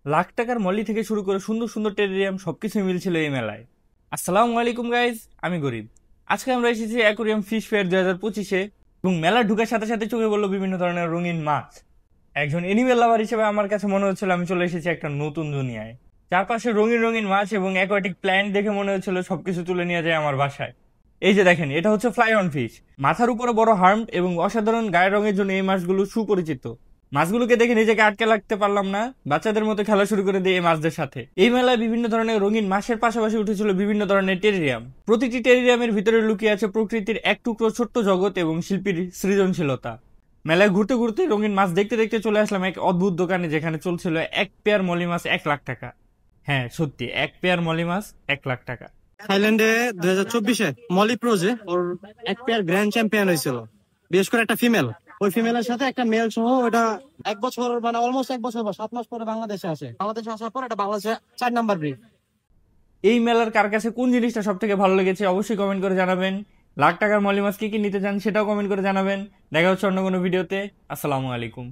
লাখ টাকার মলি থেকে শুরু করে সুন্দর সুন্দর টেরিয়াম সবকিছুই মিলছিল এই মেলায়। আসসালামু আলাইকুম গাইজ, আমি গরিব। আজকে আমরা এসেছি অ্যাকোরিয়াম ফিশ ফেয়ার 2025-এ এবং মেলা ঢুকার সাথে সাথে চোখে বললো বিভিন্ন ধরনের রঙিন মাছ। একজন এনিমেল লাভার হিসেবে আমার কাছে মনে হচ্ছিল আমি চলে এসেছি একটা নতুন দুনিয়ায়। চারপাশে রঙিন রঙিন মাছ এবং অ্যাকোয়াটিক প্ল্যান্ট দেখে মনে হচ্ছিল সবকিছু তুলে নিয়ে যায় আমার বাসায়। এই যে দেখেন, এটা হচ্ছে ফ্লাই অন ফিশ। মাথার উপরে বড় হার্ম এবং অসাধারণ গায়ের রঙের জন্য এই মাছগুলো সুপরিচিত। মাছগুলোকে দেখে নিজেকে আটকে রাখতে পারলাম না, বাচ্চাদের মতো খেলা শুরু করে দিই এই মাছদের সাথে। এই মেলায় বিভিন্ন ধরনের রঙিন মাছের পাশাপাশি উঠেছিল বিভিন্ন ধরনের টেরিয়াম। প্রতিটি টেরিয়ামের ভিতরে লুকিয়ে আছে প্রকৃতির এক টুকরো ছোট্ট জগৎ এবং শিল্পীর সৃজনশীলতা। মেলায় ঘুরতে ঘুরতে রঙিন মাছ দেখতে দেখতে চলে আসলাম এক অদ্ভুত দোকানে, যেখানে চলছিল এক পেয়ার মলি মাছ 1 লাখ টাকা। হ্যাঁ সত্যি, এক পেয়ার মলি মাছ 1 লাখ টাকা। থাইল্যান্ডে 2024-এ মলি প্রোজে ওর এক পেয়ার গ্র্যান্ড চ্যাম্পিয়ন হয়েছিল, বিশেষ করে একটা ফিমেল। ওই ফিমেলের সাথে একটা মেল সহ ওটা 1 বছর, মানে অলমোস্ট 1 বছর বা 7 মাস পরে বাংলাদেশে আসে। বাংলাদেশে আসার পর এটা বাংলাদেশে 4 নাম্বার ব্রিড। এই মেলার কার কাছে কোন জিনিসটা সব থেকে ভালো লেগেছে অবশ্যই কমেন্ট করে জানাবেন। লাখ টাকার মলি মাছ কি কি নিতে চান সেটাও কমেন্ট করে জানাবেন। দেখা হচ্ছে অন্য কোনো ভিডিওতে। আসসালামু আলাইকুম।